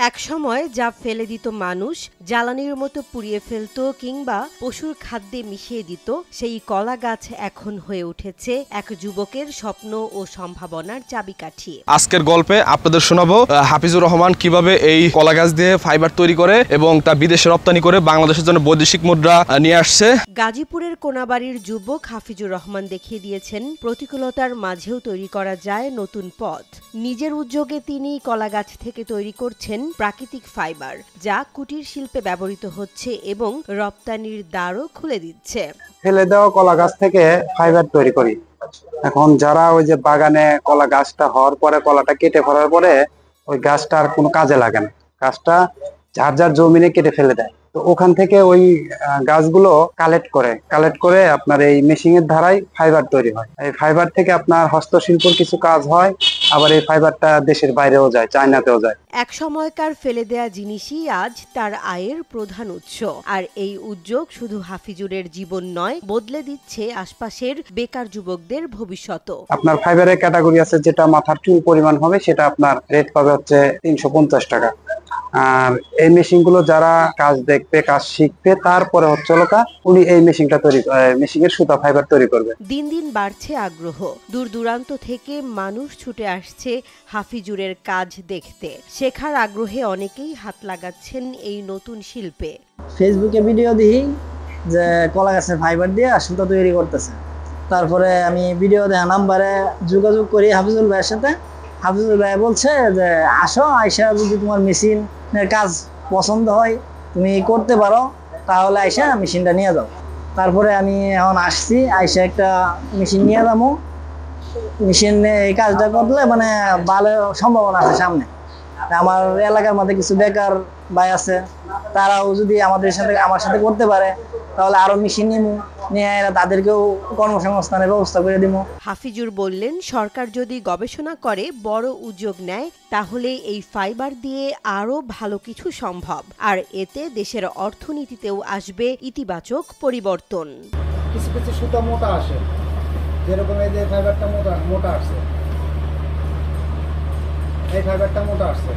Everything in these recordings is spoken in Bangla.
একসময় যা ফেলে দিত মানুষ, জ্বালানির মতো পুড়িয়ে ফেলত কিংবা পশুর খাদ্যে মিশিয়ে দিত, সেই কলা গাছ এখন হয়ে উঠেছে এক যুবকের স্বপ্ন ও সম্ভাবনার চাবিকাঠি। আজকের গল্পে আপনাদের শোনাবো হাফিজুর রহমান কিভাবে এই কলা গাছ দিয়ে ফাইবার তৈরি করে এবং তা বিদেশে রপ্তানি করে বাংলাদেশের জন্য বৈদেশিক মুদ্রা নিয়ে আসছে। গাজীপুরের কোনাবাড়ির যুবক হাফিজুর রহমান দেখিয়ে দিয়েছেন প্রতিকূলতার মাঝেও তৈরি করা যায় নতুন পথ। নিজের উদ্যোগে তিনি কলা গাছ থেকে তৈরি করছেন প্রাকৃতিক ফাইবার, যা কুটির শিল্পে ব্যবহৃত হচ্ছে এবং রপ্তানির দ্বারও খুলে দিচ্ছে। ফেলে দেওয়া কলা গাছ থেকে ফাইবার তৈরি করি। এখন যারা ওই যে বাগানে কলা গাছটা হওয়ার পরে, কলাটা কেটে ফেলার পরে ওই গাছটা আর কোনো কাজে লাগে না, গাছটা যার যার জমিনে কেটে ফেলে দেয়। তো ওখান থেকে ওই গাছগুলো কালেক্ট করে আপনার এই মেশিং এর ধারায় ফাইবার তৈরি হয়। এই ফাইবার থেকে আপনার হস্তশিল্পের কিছু কাজ হয়, আবার এই ফাইবারটা দেশের বাইরেও যায়, চায়নাতেও যায়। এক সময়কার ফেলে দেয়া জিনিসই আজ তার আয়ের প্রধান উৎস। আর এই উদ্যোগ শুধু হাফিজুরের জীবন নয়, বদলে দিচ্ছে আশপাশের বেকার যুবকদের ভবিষ্যৎ। আপনার ফাইবারের ক্যাটাগরি আছে, যেটা মাথার চুল পরিমাণ হবে সেটা আপনার রেট পাবে হচ্ছে 350 টাকা। আর এই মেশিন গুলো যারা কাজ দেখবে, কাজ শিখবে, তারপরে হচ্ছে উনি এই মেশিনটা তৈরি, মেশিনের সুতা ফাইবার তৈরি করবে। দিন দিন বাড়ছে আগ্রহ। দূর দূরান্ত থেকে মানুষ ছুটে আসছে হাফিজুরের কাজ দেখতে। শেখার আগ্রহে অনেকেই হাত লাগাচ্ছেন এই নতুন শিল্পে। ফেসবুকে ভিডিও দেখি যে কলা গাছের ফাইবার দিয়ে সুতা তৈরি করতেছে। তারপরে আমি ভিডিও দেখা নাম্বারে যোগাযোগ করি হাফিজুল ভাইয়ের সাথে। হাফিজুল ভাই বলছে যে আসো, আইসা যদি তোমার মেশিনের কাজ পছন্দ হয়, তুমি করতে পারো, তাহলে আইসা মেশিনটা নিয়ে যাও। তারপরে আমি এখন আসছি, আইসা একটা মেশিন নিয়ে যাবো। মেশিন এই কাজটা করলে মানে ভালো সম্ভাবনা আছে সামনে। আমার এলাকার মধ্যে কিছু বেকার ভাই আছে, তারাও যদি আমার সাথে করতে পারে, তাহলে আরো মেশিন নিয়ে তাদেরকেও কর্মসংস্থানের ব্যবস্থা করে দিব। হাফিজুর বললেন, সরকার যদি গবেষণা করে, বড় উদ্যোগ নেয়, তাহলে এই ফাইবার দিয়ে আরো ভালো কিছু সম্ভব। আর এতে দেশের অর্থনীতিতেও আসবে ইতিবাচক পরিবর্তন। কিছু কিছু সুতা মোটা আসে, যেরকম এই যে ফাইবারটা মোটা আসছে, এই ফাইবারটা মোটা আসছে,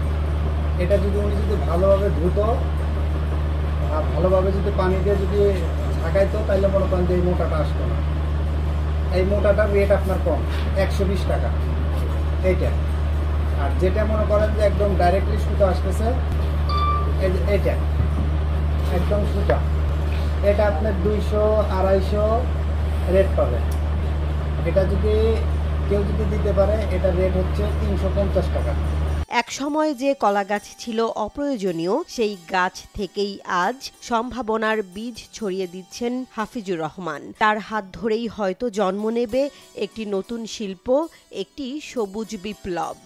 এটা যদি উনি যদি ভালোভাবে ধুত আর ভালোভাবে যদি পানি দিয়ে যদি ঝাঁকাইতো, তাহলে মনে করেন যে এই মোটাটা আসতো না। এই মোটাটার রেট আপনার কম, 120 টাকা এইটা। আর যেটা মনে করেন যে একদম ডাইরেক্টলি সুতা আসতেছে, এইটা একদম সুতা, এটা আপনার 200-250 রেট পাবে। এটা যদি কেউ যদি দিতে পারে, এটা রেট হচ্ছে 350 টাকা। এক সময় যে কলা গাছ ছিল অপ্রয়োজনীয়, সেই গাছ থেকেই আজ সম্ভাবনার বীজ ছড়িয়ে দিচ্ছেন হাফিজুর রহমান। তার হাত ধরেই হয়তো জন্ম নেবে একটি নতুন শিল্প, একটি সবুজ বিপ্লব।